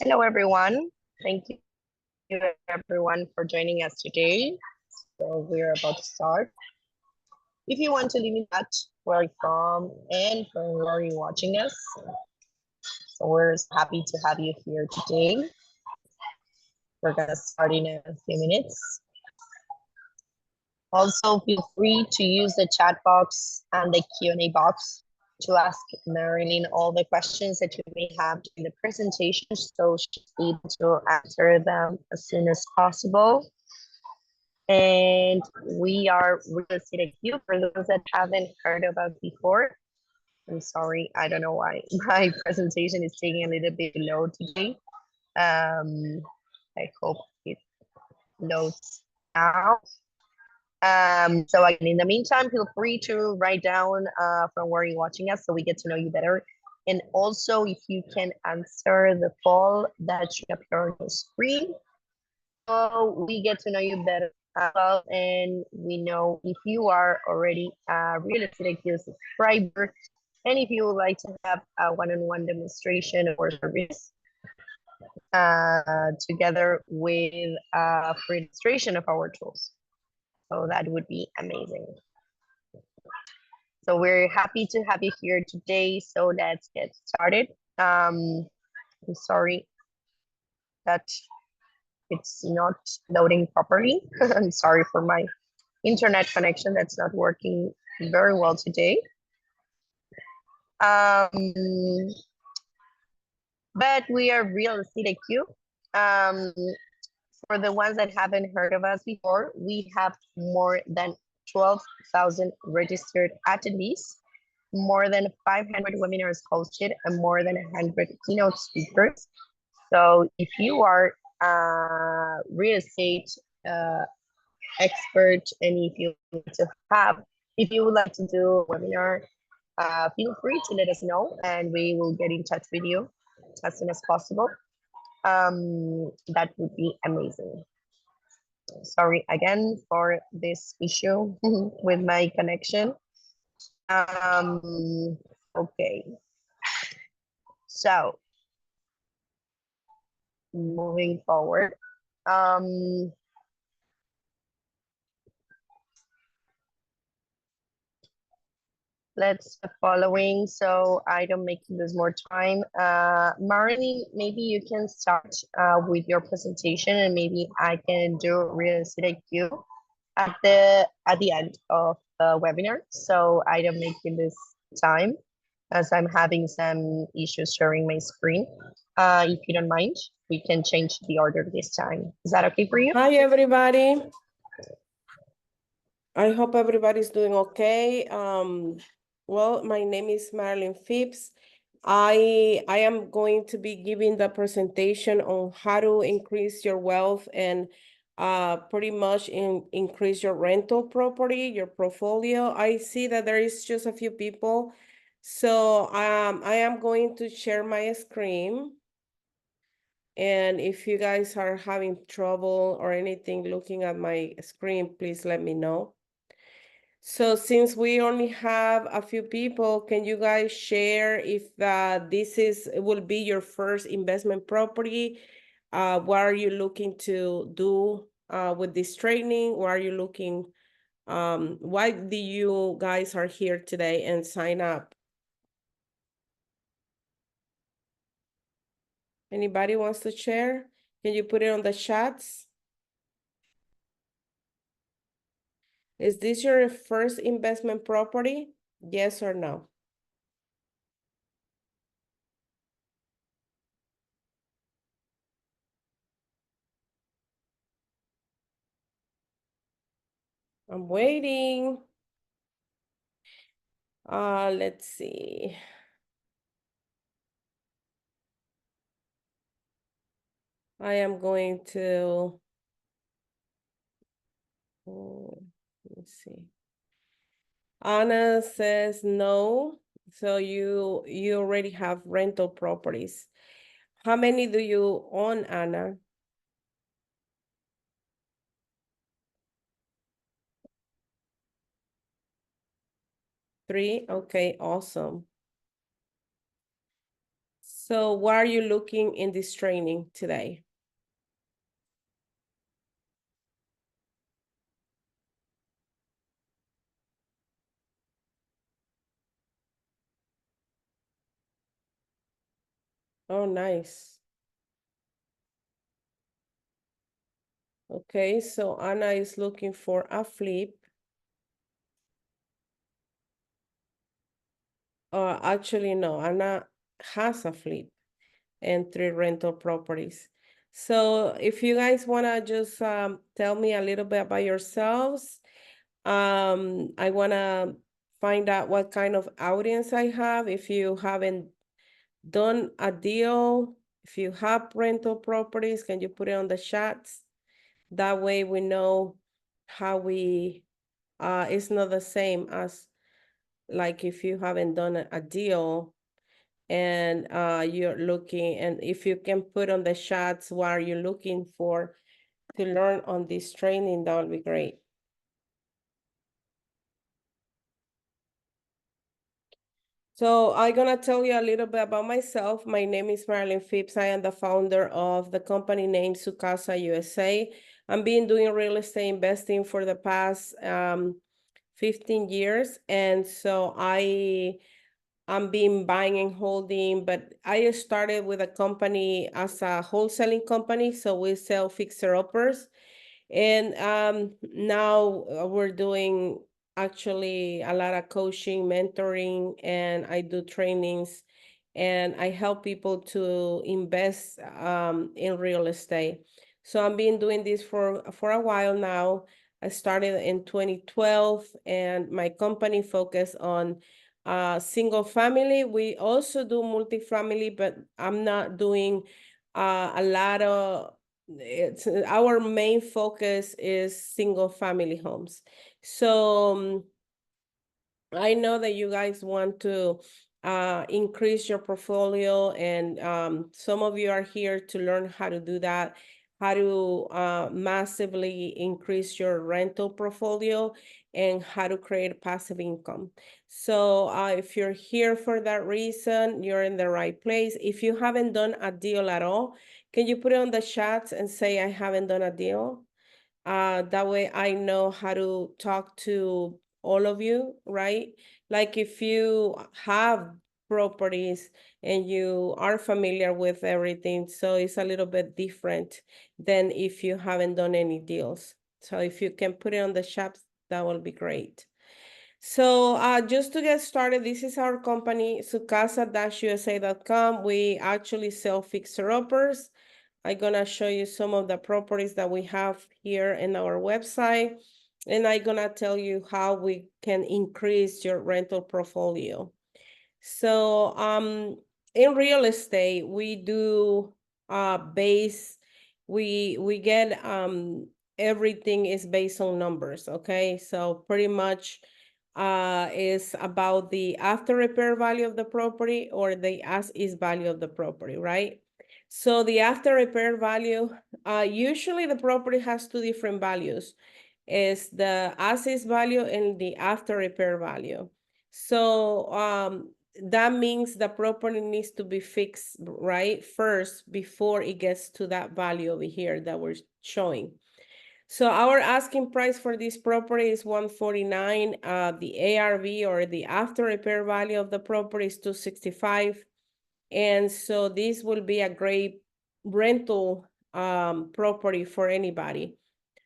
Hello, everyone. Thank you, everyone, for joining us today. So we're about to start. If you want to leave me that where you're from and from where you're watching us, so we're happy to have you here today. We're gonna start in a few minutes. Also, feel free to use the chat box and the Q&A box to ask Marilyn all the questions that you may have during the presentation, so she'll be able to answer them as soon as possible. And we are Real Estate IQ for those that haven't heard of us before. I'm sorry, I don't know why my presentation is taking a little bit low today. I hope it loads now. So again, in the meantime, feel free to write down from where you're watching us so we get to know you better. And also, if you can answer the poll that should appear on your screen, so we get to know you better as well, and we know if you are already a Real Estate IQ subscriber, and if you would like to have a one-on-one demonstration or service together with a free demonstration of our tools. So that would be amazing. So we're happy to have you here today. So let's get started. I'm sorry that it's not loading properly. I'm sorry for my internet connection that's not working very well today. But we are Real Estate IQ. For the ones that haven't heard of us before, we have more than 12,000 registered attendees, more than 500 webinars hosted, and more than 100 keynote speakers. So if you are a real estate expert, and if you would like to do a webinar, feel free to let us know, and we will get in touch with you as soon as possible. That would be amazing. Sorry again for this issue with my connection. Okay. So moving forward. Let's the following, so I don't make this more time. Marilyn, maybe you can start with your presentation, and maybe I can do Real Estate IQ at the end of the webinar, so I don't make this time as I'm having some issues sharing my screen. If you don't mind, we can change the order this time. Is that okay for you? Hi, everybody. I hope everybody's doing okay. Well, my name is Marilyn Phillips. I am going to be giving the presentation on how to increase your wealth and pretty much increase your rental property, your portfolio. I see that there is just a few people. So I am going to share my screen. And if you guys are having trouble or anything looking at my screen, please let me know. So since we only have a few people, can you guys share if will be your first investment property? What are you looking to do with this training? What are you looking, why do you guys are here today and sign up? Anybody wants to share? Can you put it on the chats? Is this your first investment property? Yes or no? I'm waiting. Let's see. I am going to, let's see. Anna says no. So you already have rental properties. How many do you own, Anna? 3? Okay, awesome. So what are you looking in this training today? Oh, nice. Okay, so Anna is looking for a flip. Actually, no, Anna has a flip and 3 rental properties. So if you guys want to just tell me a little bit about yourselves, I want to find out what kind of audience I have. If you haven't done a deal, if you have rental properties, can you put it on the chats? That way we know how we, it's not the same as like if you haven't done a deal and you're looking, and if you can put on the chats what are you looking for to learn on this training, that would be great. So I'm gonna tell you a little bit about myself. My name is Marilyn Phillips. I am the founder of the company named Sukasa USA. I've been doing real estate investing for the past 15 years. And so I'm been buying and holding, but I started with a company as a wholesaling company. So we sell fixer-uppers. And now we're doing actually a lot of coaching, mentoring, and I do trainings, and I help people to invest in real estate. So I've been doing this for a while now. I started in 2012, and my company focused on single family. We also do multifamily, but I'm not doing a lot of it's our main focus is single family homes. So I know that you guys want to increase your portfolio, and some of you are here to learn how to do that, how to massively increase your rental portfolio and how to create passive income. So if you're here for that reason, you're in the right place. If you haven't done a deal at all, can you put it on the chats and say, I haven't done a deal? That way I know how to talk to all of you, right? Like if you have properties and you are familiar with everything, so it's a little bit different than if you haven't done any deals. So if you can put it on the chat, that will be great. So just to get started, this is our company, sukasa-usa.com. We actually sell fixer-uppers. I'm gonna show you some of the properties that we have here in our website, and I'm gonna tell you how we can increase your rental portfolio. So in real estate, we do we get everything is based on numbers, okay? So pretty much is about the after repair value of the property or the as is value of the property, right? So the after repair value, usually the property has two different values, is the as is value and the after repair value. So that means the property needs to be fixed right first before it gets to that value over here that we're showing. So our asking price for this property is 149. The ARV or the after repair value of the property is 265. And so this will be a great rental property for anybody.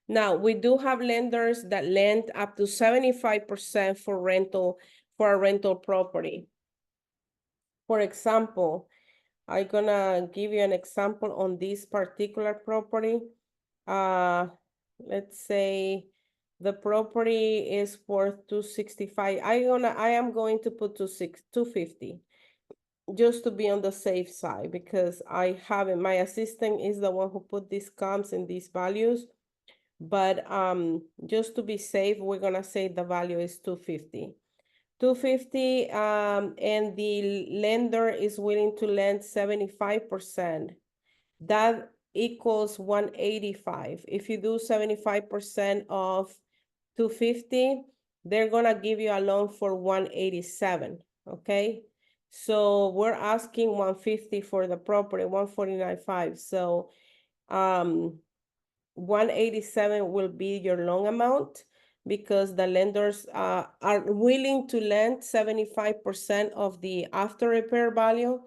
Now, we do have lenders that lend up to 75% for rental, for a rental property. For example, I'm gonna give you an example on this particular property. Let's say the property is worth 265. I am going to put 250 just to be on the safe side, because I haven't, my assistant is the one who put these comps and these values. But just to be safe, we're gonna say the value is 250. 250, and the lender is willing to lend 75%. That equals 185. If you do 75% of 250, they're gonna give you a loan for 187, okay? So we're asking 150 for the property, 149.5. So 187 will be your loan amount because the lenders are willing to lend 75% of the after repair value.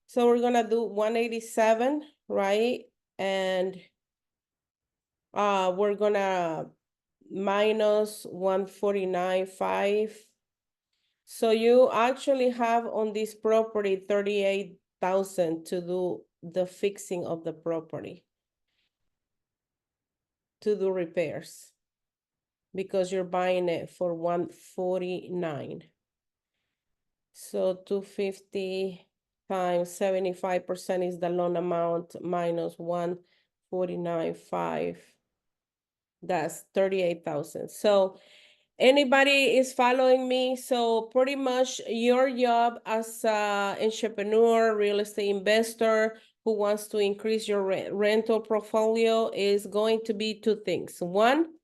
So we're gonna do 187, right? And we're gonna minus 149.5. So you actually have on this property 38,000 to do the fixing of the property, to do repairs, because you're buying it for 149. So 250 times 75% is the loan amount minus 149.5. That's 38,000. So anybody is following me? So pretty much your job as an entrepreneur, real estate investor who wants to increase your rental portfolio is going to be two things. One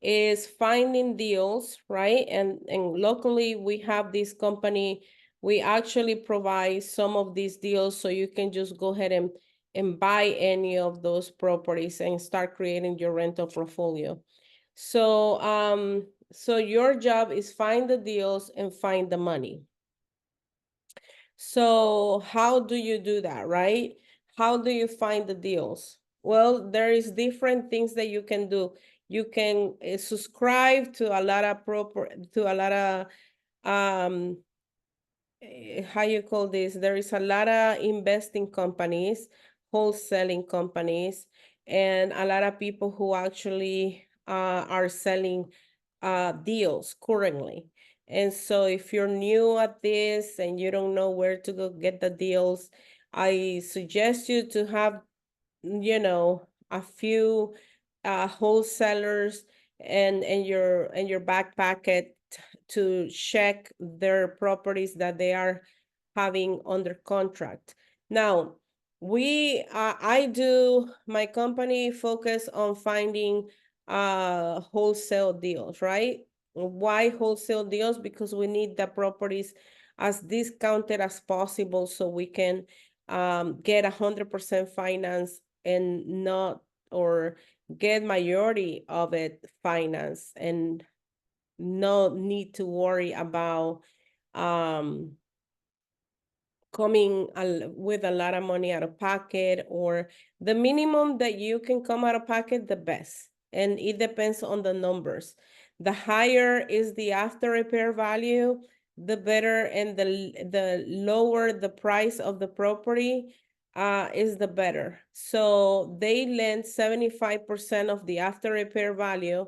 is finding deals, right? And locally we have this company. We actually provide some of these deals, so you can just go ahead and buy any of those properties and start creating your rental portfolio. So so your job is find the deals and find the money. So how do you do that, right? How do you find the deals? Well, there is different things that you can do. You can subscribe to a lot of how you call this? There is a lot of investing companies, wholesaling companies, and a lot of people who actually are selling deals currently. And so if you're new at this and you don't know where to go get the deals, I suggest you to have, a few wholesalers and your back pocket to check their properties that they are having under contract. Now, my company focus on finding wholesale deals, right? Why wholesale deals? Because we need the properties as discounted as possible so we can get 100% finance and not, or get majority of it finance and no need to worry about coming with a lot of money out of pocket, or the minimum that you can come out of pocket, the best. And it depends on the numbers. The higher is the after repair value, the better, and the lower the price of the property is the better. So they lend 75% of the after repair value.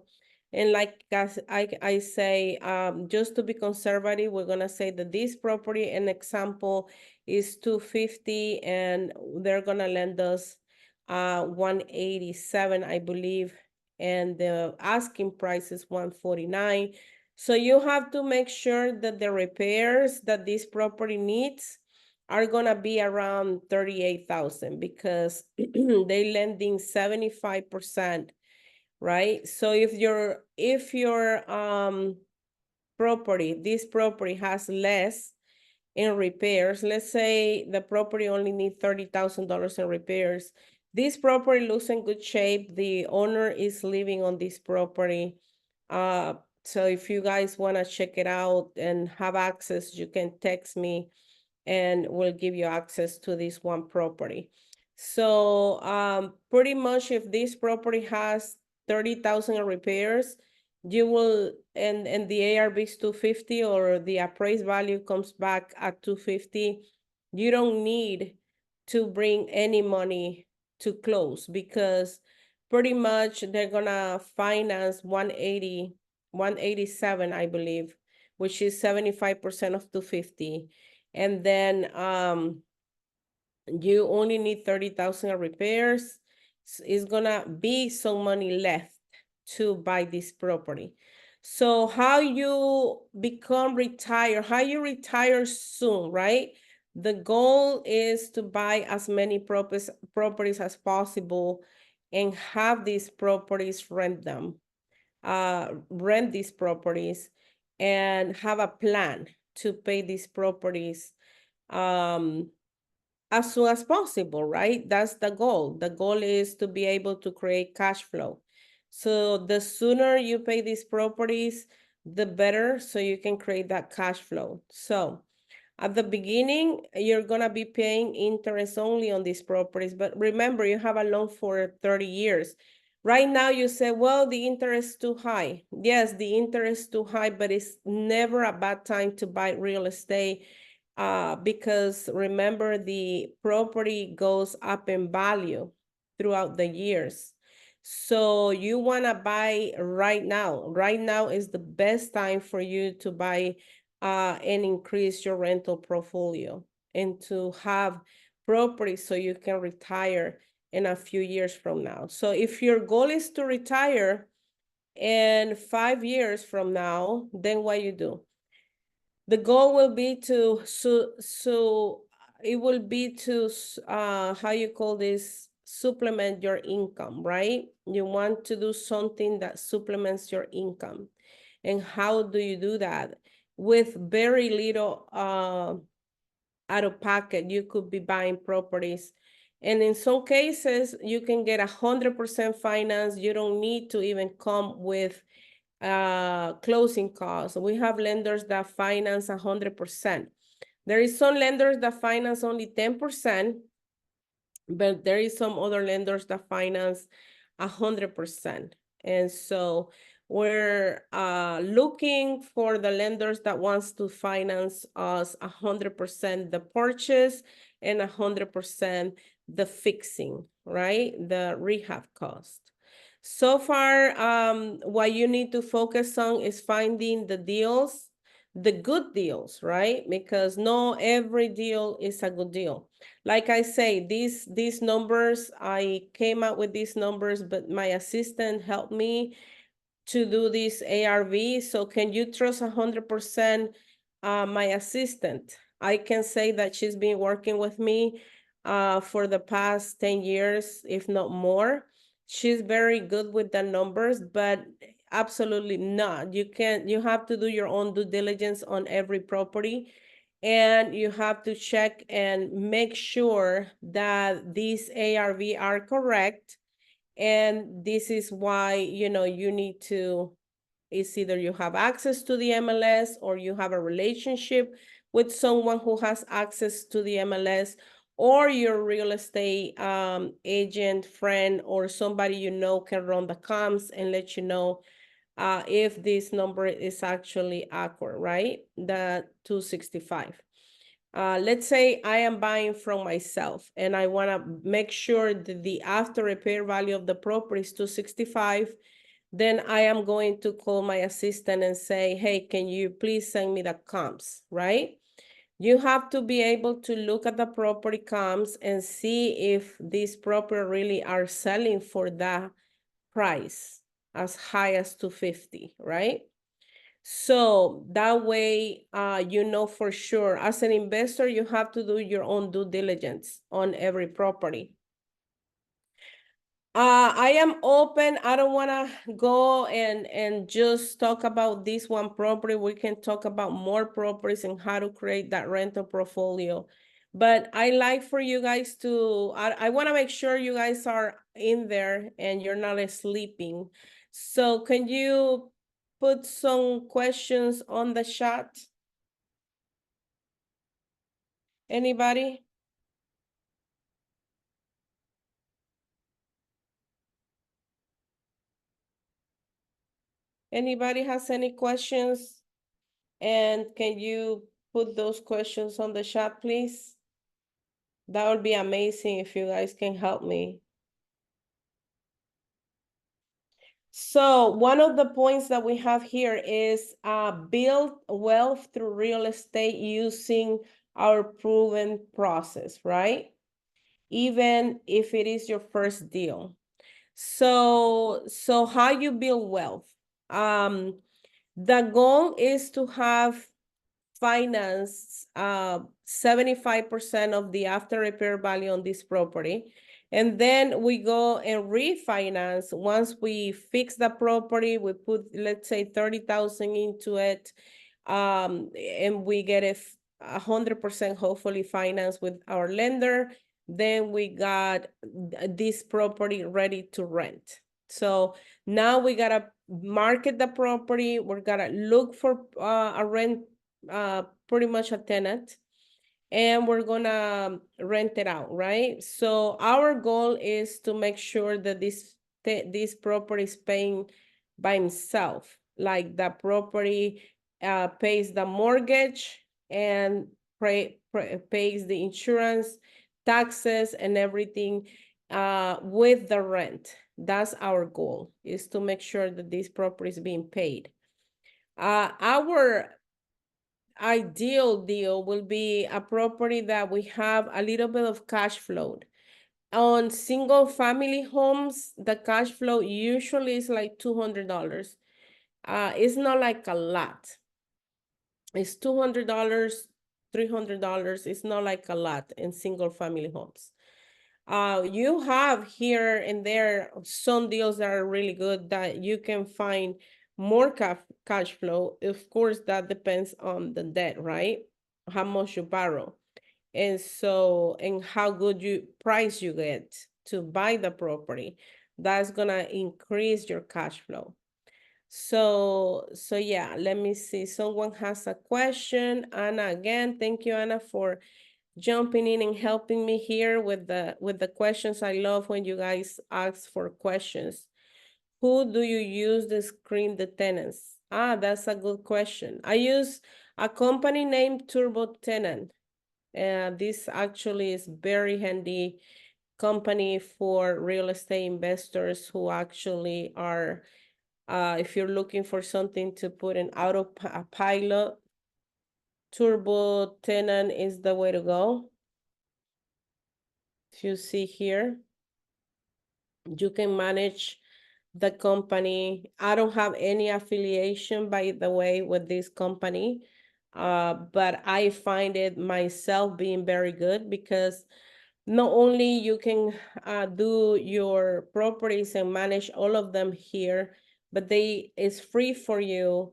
And like I say, just to be conservative, we're gonna say that this property, an example, is 250, and they're gonna lend us 187, I believe, and the asking price is 149. So you have to make sure that the repairs that this property needs are gonna be around 38,000, because they lending 75%, right? So if your property, this property has less in repairs, let's say the property only needs $30,000 in repairs, this property looks in good shape, the owner is living on this property. So if you guys want to check it out and have access, you can text me and we'll give you access to this one property. So pretty much if this property has 30,000 in repairs, you will, and the ARV is 250, or the appraised value comes back at 250, you don't need to bring any money to close, because pretty much they're gonna finance 187, I believe, which is 75% of 250. And then you only need 30,000 in repairs. It's gonna be some money left to buy this property. So how you become retired, how you retire soon, right? The goal is to buy as many properties as possible and have these properties, rent these properties, and have a plan to pay these properties as soon as possible, right? That's the goal. The goal is to be able to create cash flow. So the sooner you pay these properties, the better, so you can create that cash flow. So at the beginning, you're gonna be paying interest only on these properties, but remember, you have a loan for 30 years. Right now, you say, well, the interest is too high. Yes, the interest is too high, but it's never a bad time to buy real estate, because remember, the property goes up in value throughout the years. So you wanna buy right now. Right now is the best time for you to buy and increase your rental portfolio and to have property so you can retire in a few years from now. So if your goal is to retire in 5 years from now, then what you do? The goal will be to it will be to how you call this, supplement your income, right? You want to do something that supplements your income. And how do you do that? With very little out of pocket, you could be buying properties. And in some cases, you can get 100% finance. You don't need to even come with closing costs. We have lenders that finance 100%. There is some lenders that finance only 10%, but there is some other lenders that finance 100%. And so we're looking for the lenders that wants to finance us 100% the purchase and 100% the fixing, right? The rehab cost. So far, what you need to focus on is finding the deals, the good deals, right? Because not every deal is a good deal. Like I say, these numbers, I came up with these numbers, but my assistant helped me to do this ARV. So can you trust 100% my assistant? I can say that she's been working with me for the past 10 years, if not more. She's very good with the numbers, but absolutely not. You have to do your own due diligence on every property. And you have to check and make sure that these ARV are correct. And this is why, you need to, it's either you have access to the MLS or you have a relationship with someone who has access to the MLS, or your real estate agent, friend, or somebody can run the comms and let you know if this number is actually accurate, right? The 265. Let's say I am buying from myself and I want to make sure that the after repair value of the property is 265. Then I am going to call my assistant and say, hey, can you please send me the comps, right? You have to be able to look at the property comps and see if these property really are selling for that price as high as 250, right? So that way, for sure, as an investor, you have to do your own due diligence on every property. I am open. I don't want to go and just talk about this one property. We can talk about more properties and how to create that rental portfolio. But I like for you guys to, I want to make sure you guys are in there and you're not sleeping. So can you put some questions on the chat? Anybody? Anybody has any questions? And can you put those questions on the chat, please? That would be amazing if you guys can help me. So one of the points that we have here is build wealth through real estate using our proven process, right? Even if it is your first deal. So how you build wealth? The goal is to have finance 75% of the after repair value on this property. And then we go and refinance. Once we fix the property, we put, let's say, 30,000 into it, and we get 100% hopefully financed with our lender. Then we got this property ready to rent. So now we gotta market the property. We're gonna look for a rent, pretty much a tenant, and we're gonna rent it out, right? So our goal is to make sure that this property is paying by himself, like the property pays the mortgage and pays the insurance, taxes, and everything with the rent. That's our goal, is to make sure that this property is being paid. Our ideal deal will be a property that we have a little bit of cash flow. On single family homes, the cash flow usually is like $200. It's not like a lot. It's $200, $300. It's not like a lot in single family homes. You have here and there some deals that are really good that you can find more cash flow. Of course, that depends on the debt, right? How much you borrow. And so, and how good price you get to buy the property. That's gonna increase your cash flow. So yeah, let me see. Someone has a question. Anna, again, thank you, Anna, for jumping in and helping me here with the questions. I love when you guys ask for questions. Who do you use to screen the tenants? That's a good question. I use a company named Turbo Tenant. This actually is very handy company for real estate investors who actually are, if you're looking for something to put in autopilot, Turbo Tenant is the way to go. If you see here, you can manage the company. I don't have any affiliation, by the way, with this company, but I find it myself being very good because not only you can do your properties and manage all of them here, but it's free for you.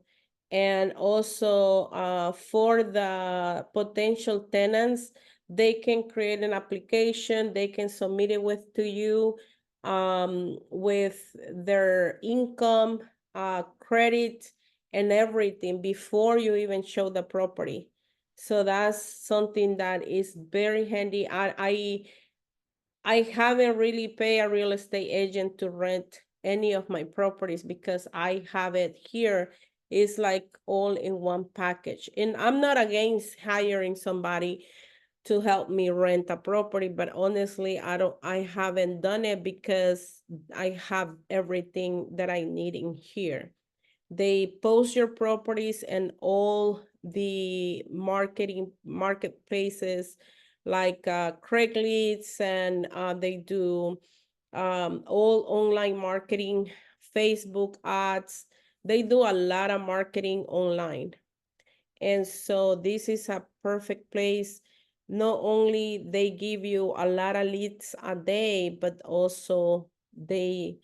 And also for the potential tenants, they can create an application, they can submit it to you with their income, credit, and everything before you even show the property. So that's something that is very handy. I haven't really paid a real estate agent to rent any of my properties because I have it here. It's like all in one package. And I'm not against hiring somebody to help me rent a property, but honestly, I haven't done it because I have everything that I need in here. They post your properties and all the marketplaces like Craigslist, and they do all online marketing, Facebook ads. They do a lot of marketing online. And so this is a perfect place. Not only they give you a lot of leads a day, but also they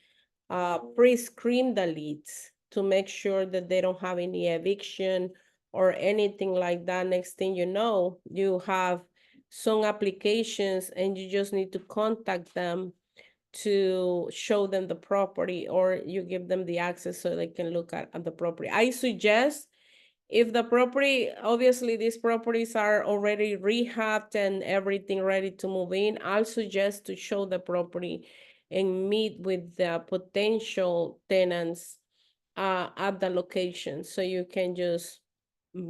pre-screen the leads to make sure that they don't have any eviction or anything like that. Next thing you know, you have some applications and you just need to contact them to show them the property, or you give them the access so they can look at the property. I suggest, if the property, obviously these properties are already rehabbed and everything ready to move in, I'll suggest to show the property and meet with the potential tenants at the location so you can just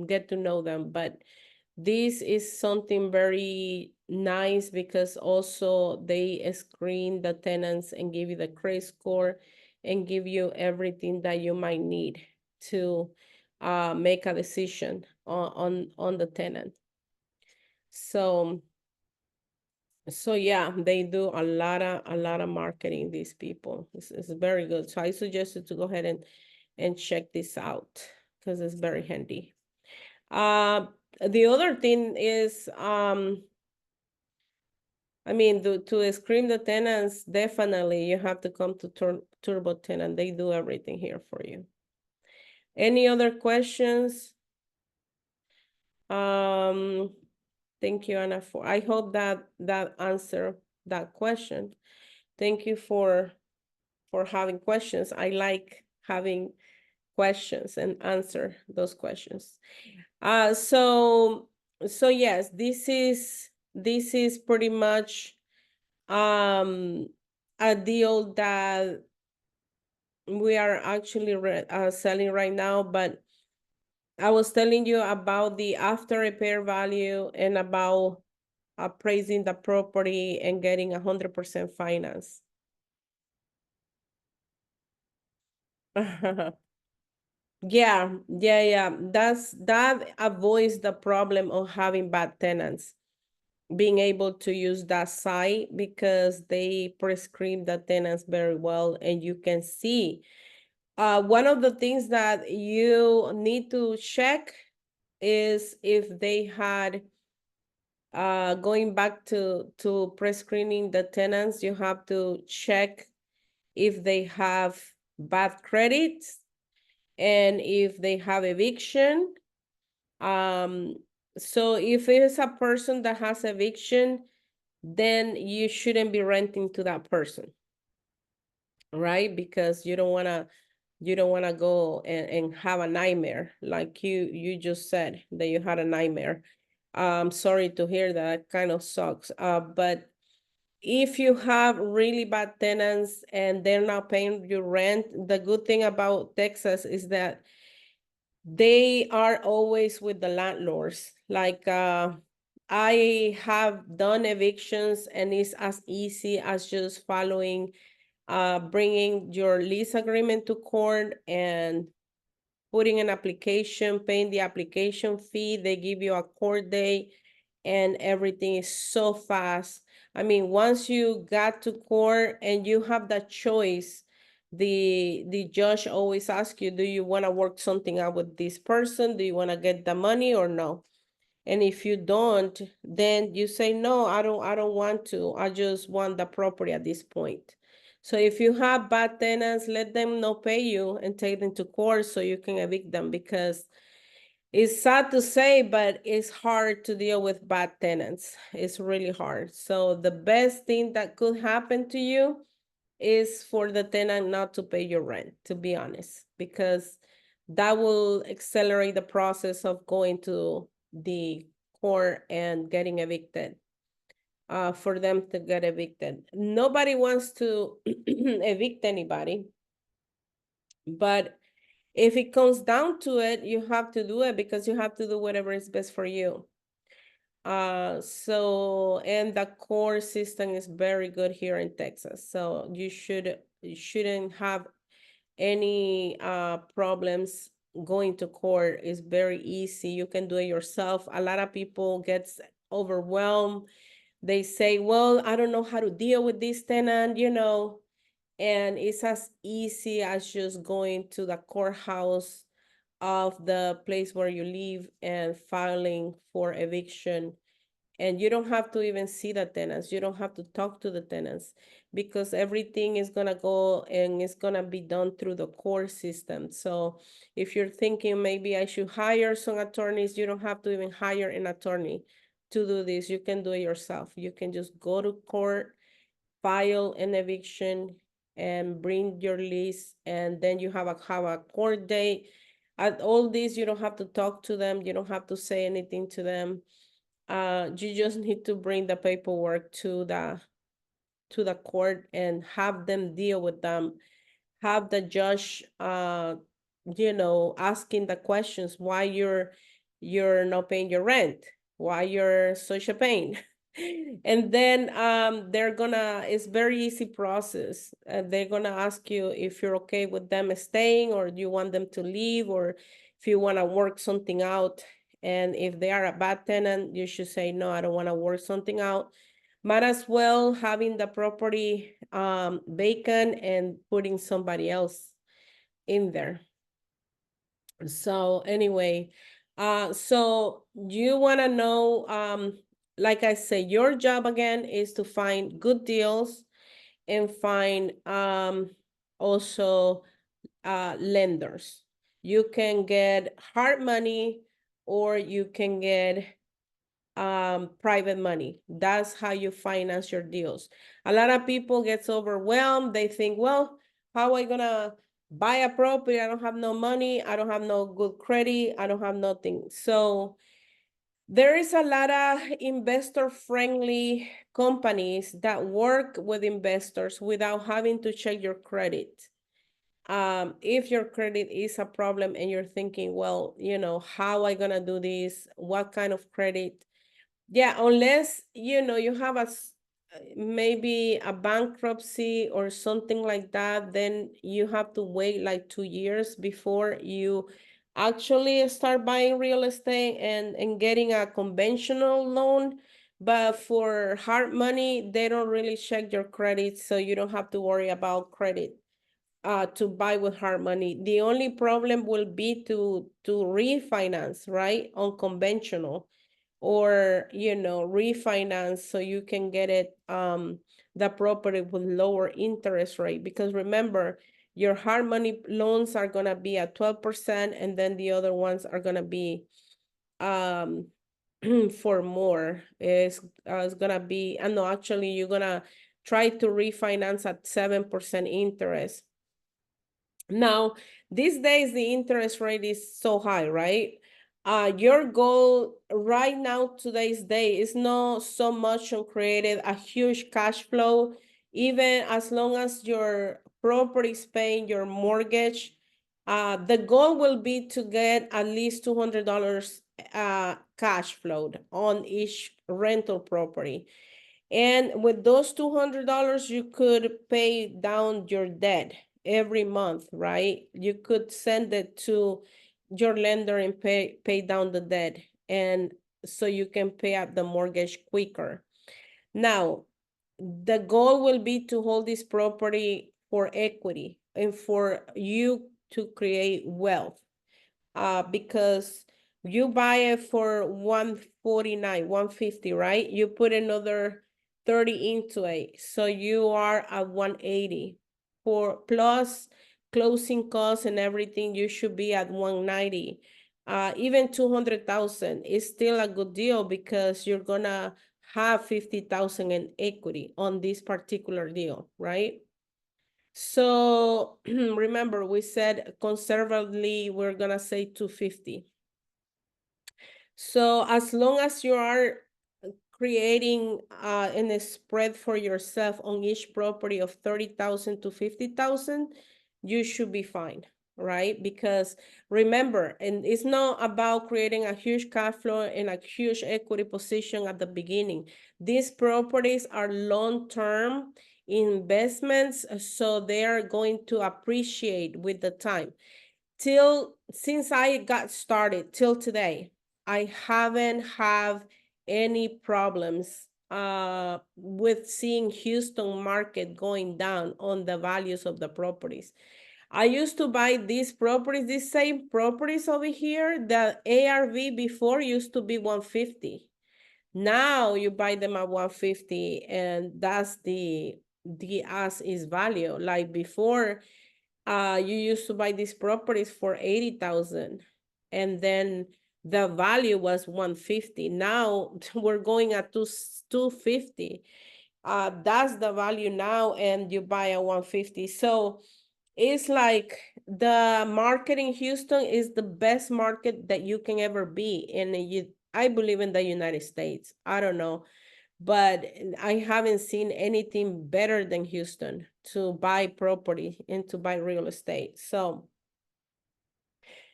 get to know them. But this is something very nice because also they screen the tenants and give you the credit score and give you everything that you might need to make a decision on the tenant. So yeah, they do a lot of marketing, these people. It's very good. So I suggest you to go ahead and check this out because it's very handy. The other thing is, I mean, to screen the tenants, definitely you have to come to Turbo Tenant. They do everything here for you. Any other questions? Thank you, Anna, for, I hope that answer that question. Thank you for having questions. I like having questions and answer those questions. So yes, this is pretty much a deal that we are actually selling right now, but I was telling you about the after repair value and about appraising the property and getting 100% finance. Yeah. That avoids the problem of having bad tenants, being able to use that site because they prescribe the tenants very well, and you can see. One of the things that you need to check is if they had, going back to pre-screening the tenants, you have to check if they have bad credits and if they have eviction. Um, so if it's a person that has eviction, then you shouldn't be renting to that person, right? Because you don't wanna go and have a nightmare, like you just said that you had a nightmare. I'm sorry to hear that. Kind of sucks. But if you have really bad tenants and they're not paying your rent, the good thing about Texas is that they are always with the landlords. Like, I have done evictions and it's as easy as just following, bringing your lease agreement to court and putting an application, paying the application fee. They give you a court date and everything is so fast. I mean, once you got to court and you have that choice, the judge always asks you, do you want to work something out with this person? Do you want to get the money or no? And if you don't, then you say, no, I don't want to. I just want the property at this point. So if you have bad tenants, let them not pay you and take them to court so you can evict them, because it's sad to say, but it's hard to deal with bad tenants. It's really hard. So the best thing that could happen to you is for the tenant not to pay your rent, to be honest, because that will accelerate the process of going to the court and getting evicted, for them to get evicted. Nobody wants to evict anybody, but if it comes down to it, you have to do it because you have to do whatever is best for you. And the core system is very good here in Texas. So you shouldn't have any problems going to court. Is very easy. You can do it yourself. A lot of people gets overwhelmed. They say, well, I don't know how to deal with this tenant, and it's as easy as just going to the courthouse of the place where you live and filing for eviction. And you don't have to even see the tenants. You don't have to talk to the tenants, because everything is gonna go and it's gonna be done through the court system. So if you're thinking maybe I should hire some attorneys, you don't have to even hire an attorney to do this. You can do it yourself. You can just go to court, file an eviction, and bring your lease, and then you have a court date. At all this, you don't have to talk to them. You don't have to say anything to them. You just need to bring the paperwork to the court and have them deal with them. Have the judge, asking the questions why you're not paying your rent, why you're such a pain. And then it's very easy process. They're gonna ask you if you're okay with them staying, or do you want them to leave, or if you want to work something out. And if they are a bad tenant, you should say, no, I don't want to work something out. Might as well having the property vacant and putting somebody else in there. So anyway, so you want to know, like I say, your job again is to find good deals and find also lenders. You can get hard money or you can get private money. That's how you finance your deals. A lot of people gets overwhelmed. They think, well, how am I gonna buy a property? I don't have no money. I don't have no good credit. I don't have nothing. So there is a lot of investor-friendly companies that work with investors without having to check your credit. If your credit is a problem and you're thinking, well, how am I gonna do this? What kind of credit? Yeah, unless, you have maybe a bankruptcy or something like that, then you have to wait like 2 years before you actually start buying real estate and getting a conventional loan. But for hard money, they don't really check your credit, so you don't have to worry about credit to buy with hard money. The only problem will be to refinance, right, on conventional, or refinance so you can get it the property with lower interest rate. Because remember, your hard money loans are gonna be at 12%, and then the other ones are gonna be um for more. It's gonna be, and no, actually you're gonna try to refinance at 7% interest. Now, these days, the interest rate is so high, right? Your goal right now, today's day, is not so much on creating a huge cash flow, even as long as your property is paying your mortgage. The goal will be to get at least $200 cash flow on each rental property. And with those $200, you could pay down your debt every month, right? You could send it to your lender and pay down the debt, and so you can pay up the mortgage quicker. Now, the goal will be to hold this property for equity and for you to create wealth. Because you buy it for 149, 150, right? You put another 30 into it, so you are at 180. For plus closing costs and everything, you should be at 190. Even 200,000 is still a good deal, because you're gonna have 50,000 in equity on this particular deal, right? So remember, we said conservatively, we're gonna say 250. So as long as you are creating in a spread for yourself on each property of 30,000 to 50,000, you should be fine, right? Because remember, and it's not about creating a huge cash flow and a huge equity position at the beginning. These properties are long-term investments, so they are going to appreciate with the time. Since I got started till today, I haven't have any problems with seeing Houston market going down on the values of the properties. I used to buy these properties, these same properties over here. The ARV before used to be 150. Now you buy them at 150, and that's the as is value. Like before, you used to buy these properties for 80,000, and then the value was 150. Now we're going at 250. That's the value now, and you buy at 150. So it's like the market in Houston is the best market that you can ever be in. I believe in the United States. I don't know, but I haven't seen anything better than Houston to buy property and to buy real estate. So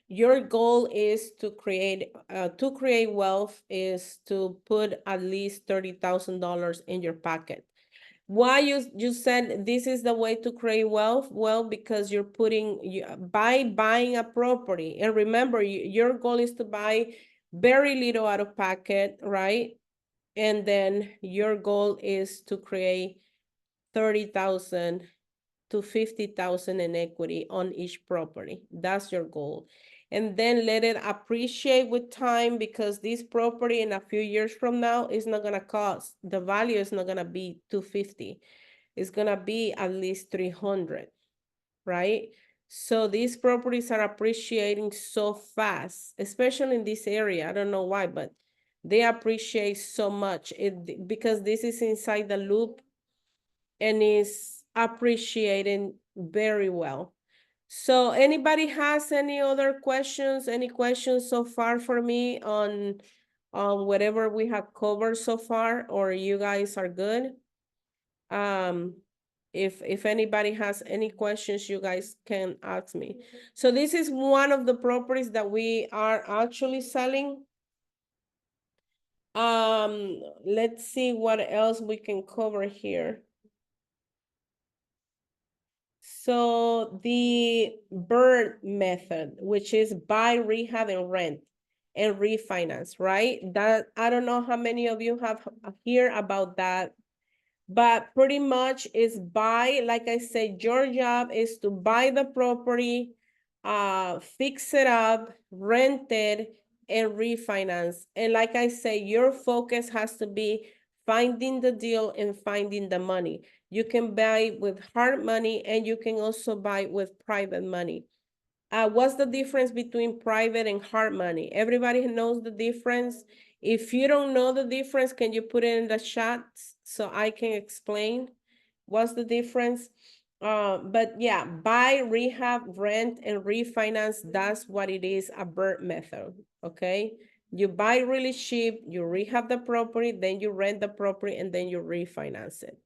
your goal is to create wealth, is to put at least $30,000 in your pocket. Why you said this is the way to create wealth? Well, because you're by buying a property, and remember, your goal is to buy very little out of pocket, right? And then your goal is to create 30,000 to 50,000 in equity on each property. That's your goal. And then let it appreciate with time, because this property in a few years from now is not gonna cost, the value is not gonna be 250. It's gonna be at least 300, right? So these properties are appreciating so fast, especially in this area. I don't know why, but they appreciate so much because this is inside the loop and is appreciating very well. So anybody has any other questions? Any questions so far for me on whatever we have covered so far, or you guys are good? If anybody has any questions, you guys can ask me. So this is one of the properties that we are actually selling. Let's see what else we can cover here. So the BIRD method, which is buy, rehab, and rent and refinance, right? That I don't know how many of you have heard about that, but pretty much is buy, like I said, your job is to buy the property, fix it up, rent it, and refinance. And like I say, your focus has to be finding the deal and finding the money. You can buy with hard money and you can also buy with private money. What's the difference between private and hard money? Everybody knows the difference. If you don't know the difference, can you put it in the chat so I can explain what's the difference? But yeah, buy, rehab, rent, and refinance, that's what it is, a BIRD method, okay? You buy really cheap, you rehab the property, then you rent the property, and then you refinance it.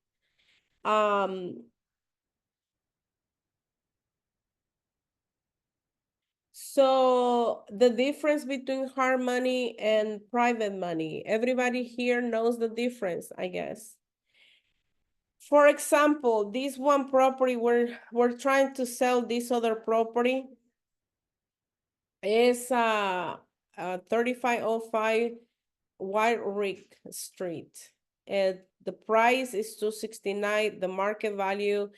So the difference between hard money and private money, everybody here knows the difference, I guess. For example, this one property, we're trying to sell this other property. Is 3505 White Rick Street. And the price is 269. The market value,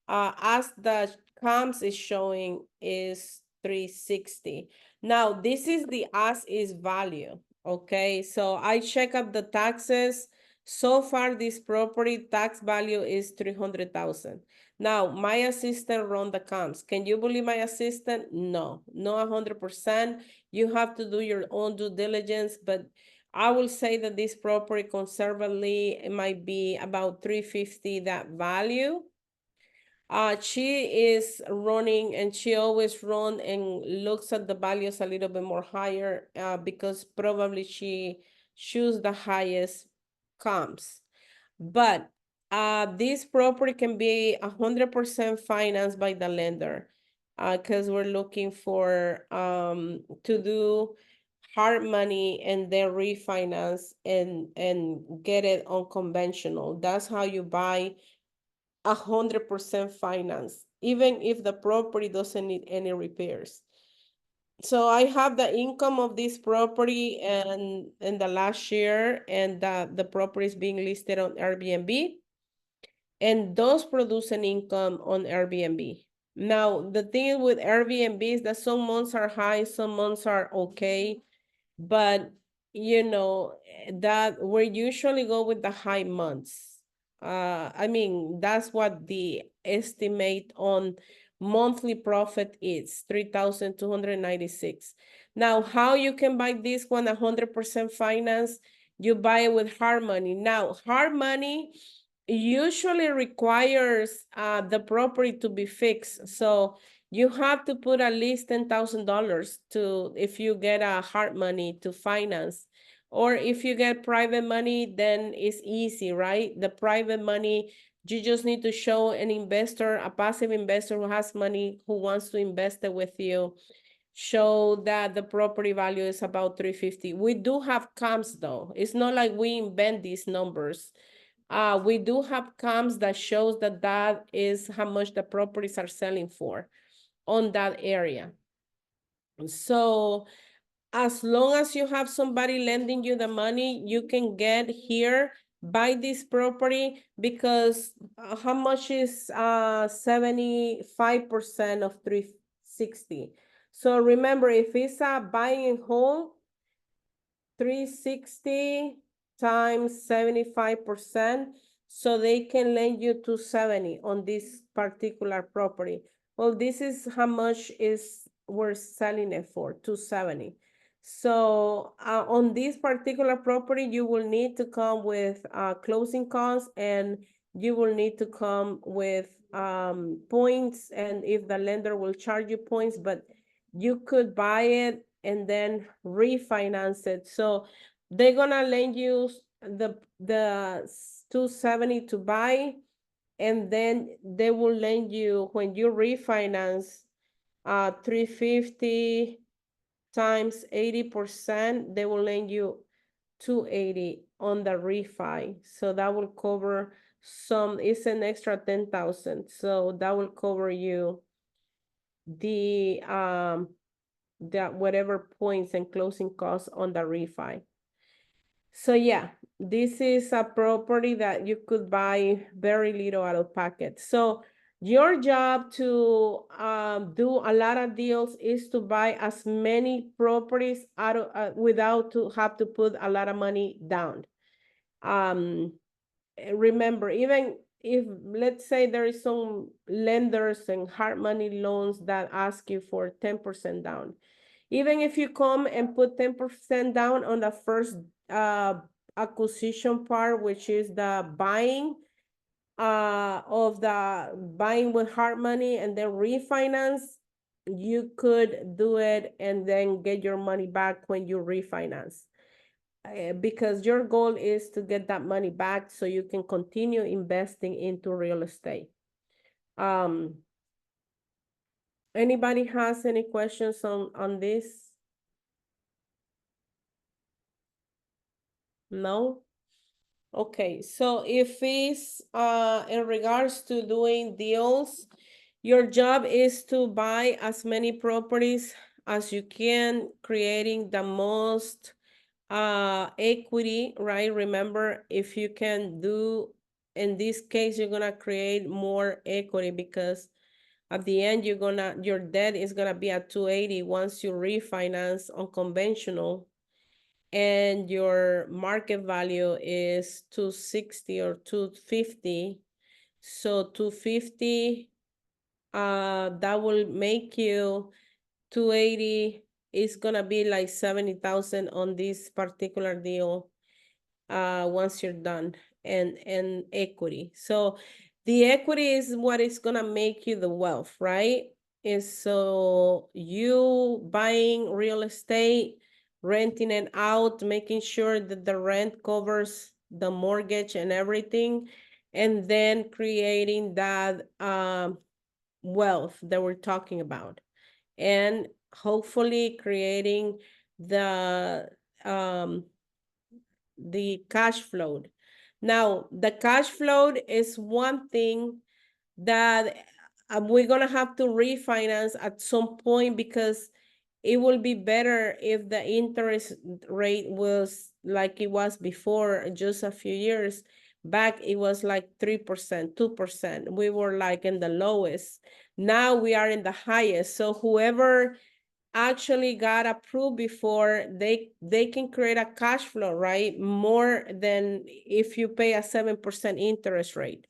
as the comps is showing, is 360. Now, this is the as is value. Okay, so I check up the taxes. So far, this property tax value is 300,000. Now, my assistant run the comps. Can you believe my assistant? No, not 100%. You have to do your own due diligence, but I will say that this property conservatively, it might be about 350 that value. She is running and she always run and looks at the values a little bit more higher because probably she choose the highest comps. But this property can be 100% financed by the lender because we're looking for to do hard money and then refinance and get it unconventional. That's how you buy 100% finance, even if the property doesn't need any repairs. So I have the income of this property and in the last year, and the property is being listed on Airbnb, and those produce an income on Airbnb. Now, the thing with Airbnb is that some months are high, some months are okay, but you know that we usually go with the high months. I mean, that's what the estimate on monthly profit is, 3,296. Now, how you can buy this one 100% finance? You buy it with hard money. Now, hard money usually requires the property to be fixed. So you have to put at least $10,000 to, if you get a hard money to finance. Or if you get private money, then it's easy, right? The private money, you just need to show an investor, a passive investor who has money, who wants to invest it with you, show that the property value is about 350. We do have comps though. It's not like we invent these numbers. We do have comps that shows that that is how much the properties are selling for on that area. So as long as you have somebody lending you the money, you can get here, buy this property, because how much is 75% of 360? So remember, if it's a buying and hold, 360 times 75%, so they can lend you 270 on this particular property. Well, this is how much is we're selling it for, 270. So on this particular property, you will need to come with closing costs, and you will need to come with points, and if the lender will charge you points, but you could buy it and then refinance it. So they're gonna lend you the 270 to buy, and then they will lend you, when you refinance, 350 times 80%, they will lend you 280 on the refi. So that will cover some, it's an extra 10,000. So that will cover you the whatever points and closing costs on the refi. So yeah, this is a property that you could buy very little out of pocket. So your job to do a lot of deals is to buy as many properties out of without to have to put a lot of money down. Remember, even if, let's say, there is some lenders and hard money loans that ask you for 10% down. Even if you come and put 10% down on the first acquisition part, which is the buying of the buying with hard money and then refinance, you could do it and then get your money back when you refinance. Because your goal is to get that money back so you can continue investing into real estate. Anybody has any questions on this? No? Okay, so if it's in regards to doing deals, your job is to buy as many properties as you can, creating the most equity, right? Remember, if you can do, in this case, you're gonna create more equity, because at the end your debt is gonna be at 280 once you refinance on conventional, and your market value is 260 or 250. So 250, that will make you 280, is gonna be like 70,000 on this particular deal once you're done, and equity. So the equity is what is gonna make you the wealth, right? Is so you buying real estate, renting it out, making sure that the rent covers the mortgage and everything, and then creating that wealth that we're talking about, and hopefully creating the um cash flow. Now, the cash flow is one thing that we're gonna have to refinance at some point, because it will be better if the interest rate was like it was before. Just a few years back, it was like 3%, 2%. We were like in the lowest. Now we are in the highest. So whoever actually got approved before, they can create a cash flow, right? More than if you pay a 7% interest rate,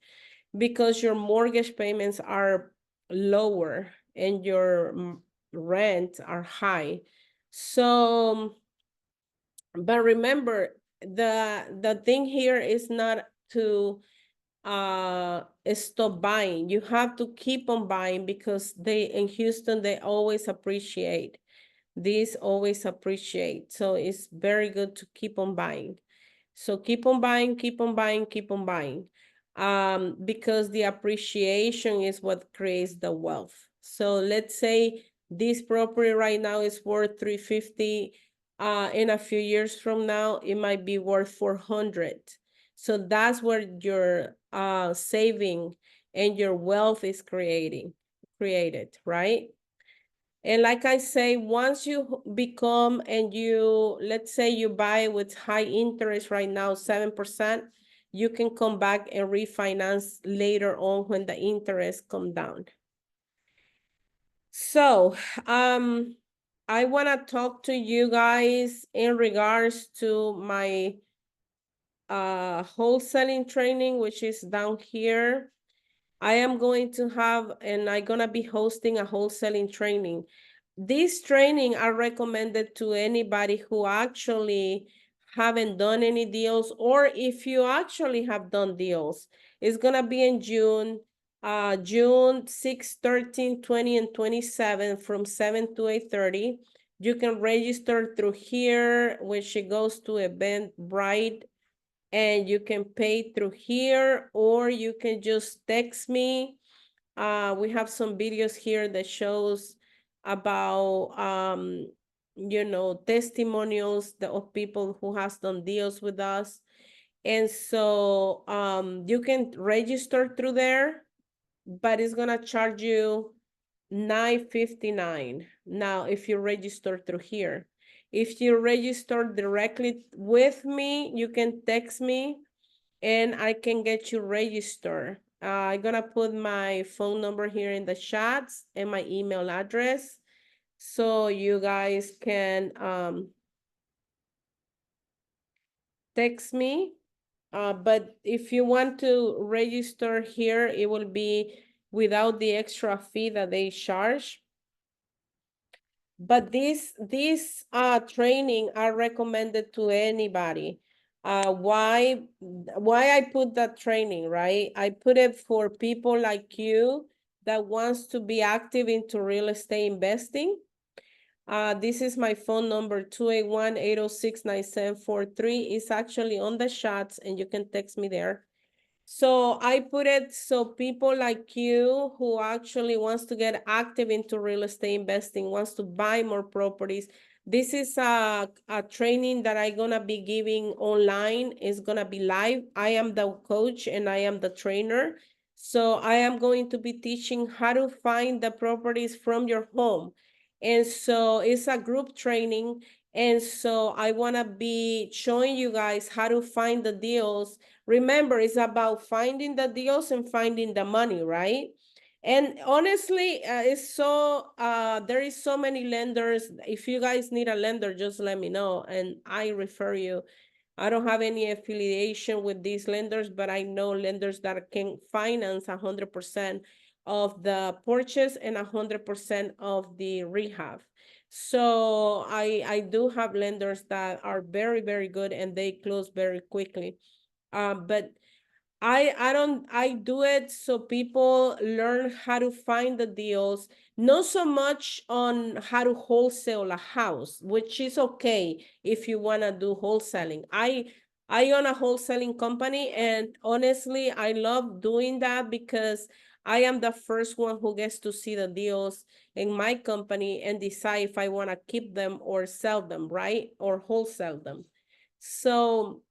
because your mortgage payments are lower and your rent are high. So, but remember, the thing here is not to stop buying. You have to keep on buying, because they in Houston, they always appreciate. These always appreciate. So it's very good to keep on buying. So keep on buying, keep on buying, keep on buying. Because the appreciation is what creates the wealth. So let's say this property right now is worth 350. In a few years from now, it might be worth 400. So that's where your saving and your wealth is created, right? And like I say, once you become and you, let's say you buy with high interest right now, 7%, you can come back and refinance later on when the interest come down. So, I want to talk to you guys in regards to my wholesaling training, which is down here. I am going to have, and I'm gonna be hosting a wholesaling training. This training are recommended to anybody who actually haven't done any deals, or if you actually have done deals. It's gonna be in June, June 6, 13, 20, and 27 from 7 to 8:30. You can register through here, which it goes to Eventbrite, and you can pay through here, or you can just text me. We have some videos here that shows about testimonials of people who has done deals with us. And so you can register through there, but it's gonna charge you $9.59 now if you register through here. If you register directly with me, you can text me and I can get you registered. I'm gonna put my phone number here in the chats and my email address, so you guys can text me. But if you want to register here, it will be without the extra fee that they charge. But this training are recommended to anybody. Why I put that training, right? I put it for people like you that wants to be active into real estate investing. This is my phone number, 281-806-9743. It's actually on the chats and you can text me there. So I put it so people like you who actually wants to get active into real estate investing, wants to buy more properties. This is a training that I'm gonna be giving online. It's gonna be live. I am the coach and I am the trainer. So I am going to be teaching how to find the properties from your home. And so it's a group training. And so I wanna be showing you guys how to find the deals. Remember, it's about finding the deals and finding the money, right? And honestly, there is so many lenders. If you guys need a lender, just let me know and I refer you. I don't have any affiliation with these lenders, but I know lenders that can finance 100% of the purchase and 100% of the rehab. So I do have lenders that are very, very good and they close very quickly. But I do it so people learn how to find the deals, not so much on how to wholesale a house, which is okay if you want to do wholesaling. I own a wholesaling company, and honestly, I love doing that because I am the first one who gets to see the deals in my company and decide if I want to keep them or sell them, right? Or wholesale them. So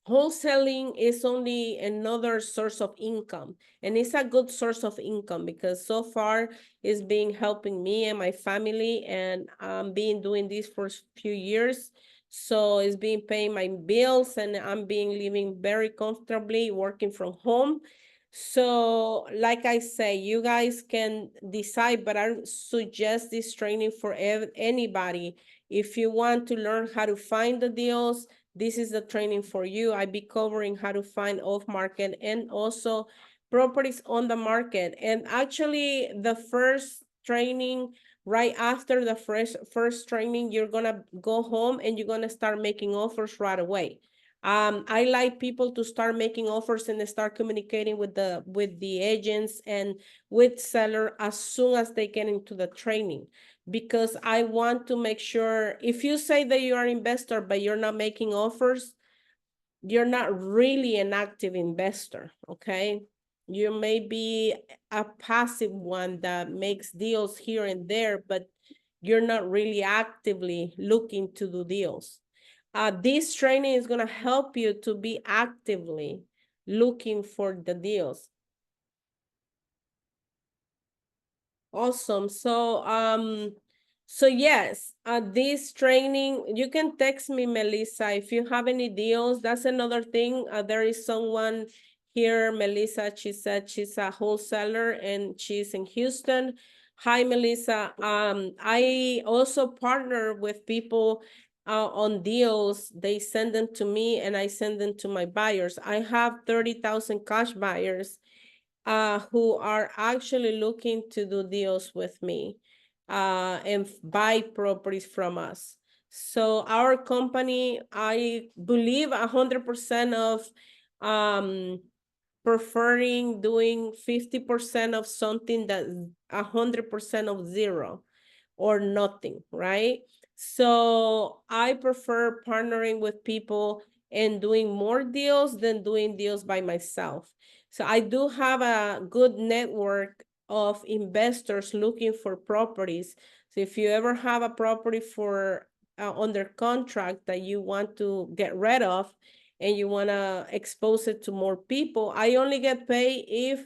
wholesaling is only another source of income, and it's a good source of income because so far it's been helping me and my family, and I'm been doing this for a few years. So it's been paying my bills and I'm being living very comfortably working from home. So like I say, you guys can decide, but I suggest this training for anybody. If you want to learn how to find the deals, this is the training for you. I be covering how to find off market and also properties on the market. And actually the first training, right after the first training, you're gonna go home and you're gonna start making offers right away. I like people to start making offers and start communicating with the agents and with seller as soon as they get into the training, because I want to make sure if you say that you are an investor but you're not making offers, you're not really an active investor, okay? You may be a passive one that makes deals here and there, but you're not really actively looking to do deals. This training is going to help you to be actively looking for the deals. Awesome. So yes, this training, you can text me, Melissa, if you have any deals. That's another thing. There is someone here, Melissa, she said she's a wholesaler and she's in Houston. Hi, Melissa. I also partner with people on deals. They send them to me and I send them to my buyers. I have 30,000 cash buyers who are actually looking to do deals with me and buy properties from us. So our company, I believe 100% of preferring doing 50% of something that 100% of zero or nothing, right? So I prefer partnering with people and doing more deals than doing deals by myself. So I do have a good network of investors looking for properties. So if you ever have a property for under contract that you want to get rid of and you want to expose it to more people, I only get paid if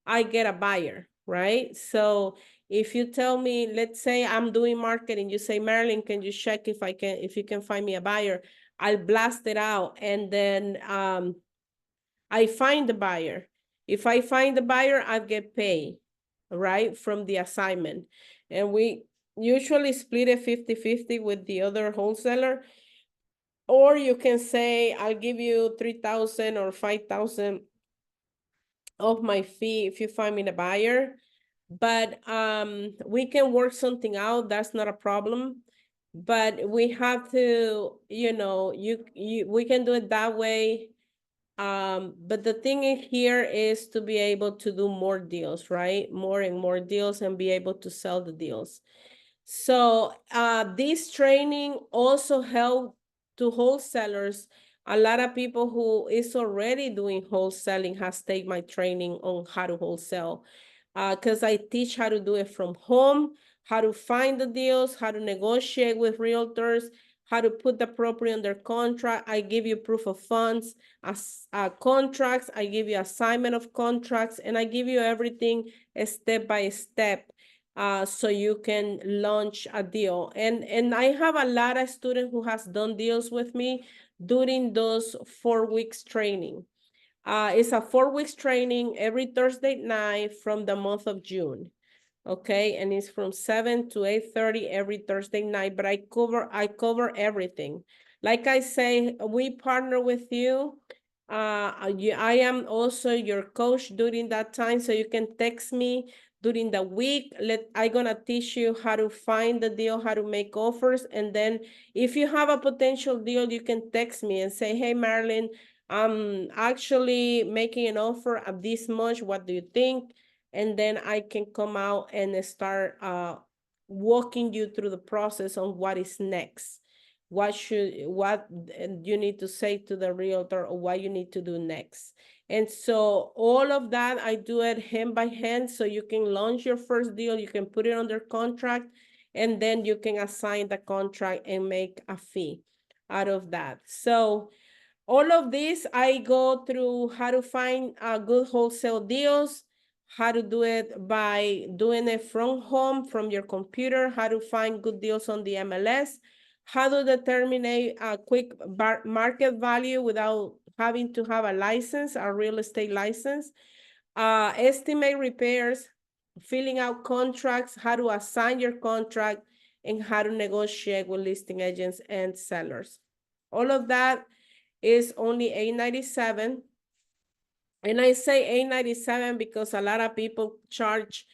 I get a buyer, right? So if you tell me, let's say I'm doing marketing, you say, Marilyn, can you check if you can find me a buyer? I'll blast it out, and then I find the buyer. If I find the buyer, I get paid, right, from the assignment. And we usually split it 50-50 with the other wholesaler. Or you can say, I'll give you 3,000 or 5,000 of my fee if you find me the buyer. But we can work something out. That's not a problem. But we have to, we can do it that way. But the thing here is to be able to do more deals, right? More and more deals and be able to sell the deals. So this training also help to wholesalers. A lot of people who is already doing wholesaling has taken my training on how to wholesale, because I teach how to do it from home, how to find the deals, how to negotiate with realtors, how to put the property under contract. I give you proof of funds, contracts. I give you assignment of contracts, and I give you everything step by step. So you can launch a deal. And I have a lot of students who has done deals with me during those 4 weeks training. It's a 4 weeks training every Thursday night from the month of June. Okay, and it's from 7 to 8:30 every Thursday night, but I cover everything. Like I say, we partner with you. I am also your coach during that time, so you can text me during the week. I'm gonna teach you how to find the deal, how to make offers, and then if you have a potential deal, you can text me and say, hey, Marilyn, I'm actually making an offer of this much. What do you think? And then I can come out and start walking you through the process on what is next. What you need to say to the realtor or what you need to do next. And so all of that, I do it hand by hand, so you can launch your first deal, you can put it under contract, and then you can assign the contract and make a fee out of that. So all of this, I go through how to find good wholesale deals, how to do it by doing it from home, from your computer, how to find good deals on the MLS, how to determine a quick market value without having to have a license, a real estate license, estimate repairs, filling out contracts, how to assign your contract, and how to negotiate with listing agents and sellers. All of that is only $897. And I say $897 because a lot of people charge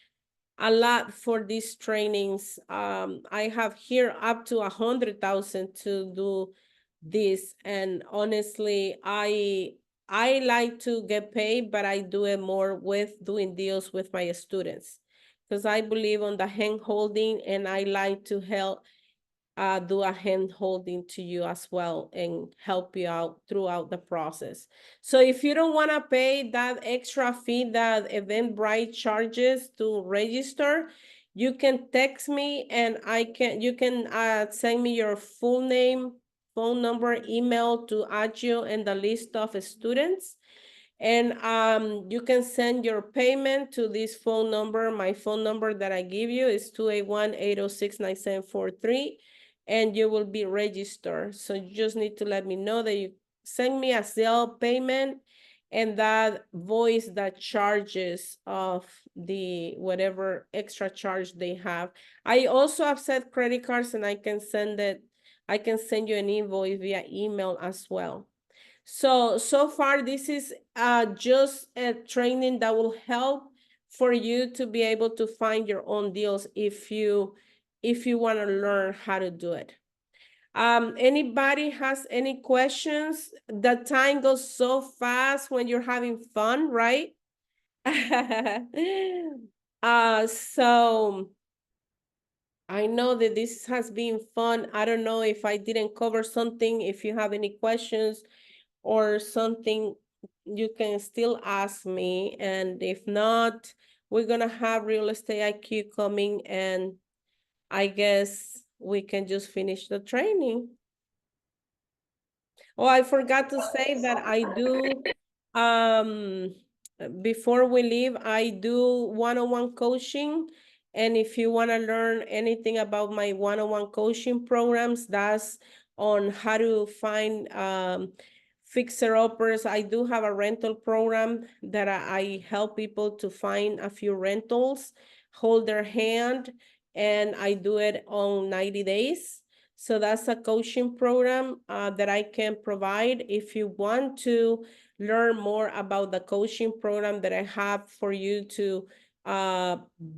a lot for these trainings. I have here up to 100,000 to do this. And honestly, I like to get paid, but I do it more with doing deals with my students because I believe on the hand holding, and I like to help do a hand holding to you as well and help you out throughout the process. So if you don't want to pay that extra fee that Eventbrite charges to register, you can text me and you can send me your full name, phone number, email to add you in the list of students. And you can send your payment to this phone number. My phone number that I give you is 281-806-9743, and you will be registered. So you just need to let me know that you send me a Zelle payment and that voice that charges of the whatever extra charge they have. I also accept credit cards, and I can send you an invoice via email as well. So far, this is just a training that will help for you to be able to find your own deals if you want to learn how to do it. Anybody has any questions? The time goes so fast when you're having fun, right? So I know that this has been fun. I don't know if I didn't cover something. If you have any questions or something, you can still ask me. And if not, we're gonna have Real Estate IQ coming, and I guess we can just finish the training. Oh, I forgot to say that I do, before we leave, I do one-on-one coaching. And if you want to learn anything about my one-on-one coaching programs, that's on how to find fixer-uppers. I do have a rental program that I help people to find a few rentals, hold their hand, and I do it on 90 days. So that's a coaching program that I can provide. If you want to learn more about the coaching program that I have for you to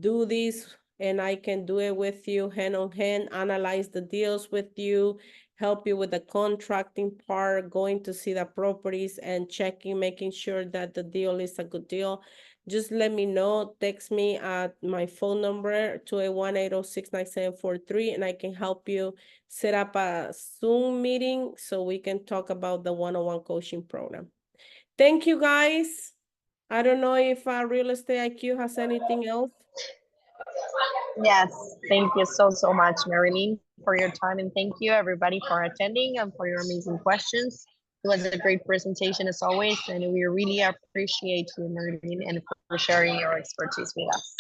do this, and I can do it with you hand on hand, analyze the deals with you, help you with the contracting part, going to see the properties and checking, making sure that the deal is a good deal. Just let me know, text me at my phone number, 281-806-9743, and I can help you set up a Zoom meeting so we can talk about the one-on-one coaching program. Thank you, guys. I don't know if Real Estate IQ has anything else. Yes, thank you so much, Marilyn, for your time, and thank you everybody for attending and for your amazing questions. It was a great presentation as always, and we really appreciate you, Marilyn, and for sharing your expertise with us.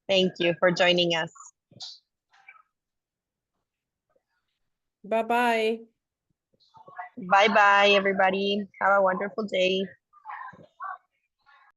Thank you for joining us. Bye-bye. Bye bye, everybody. Have a wonderful day.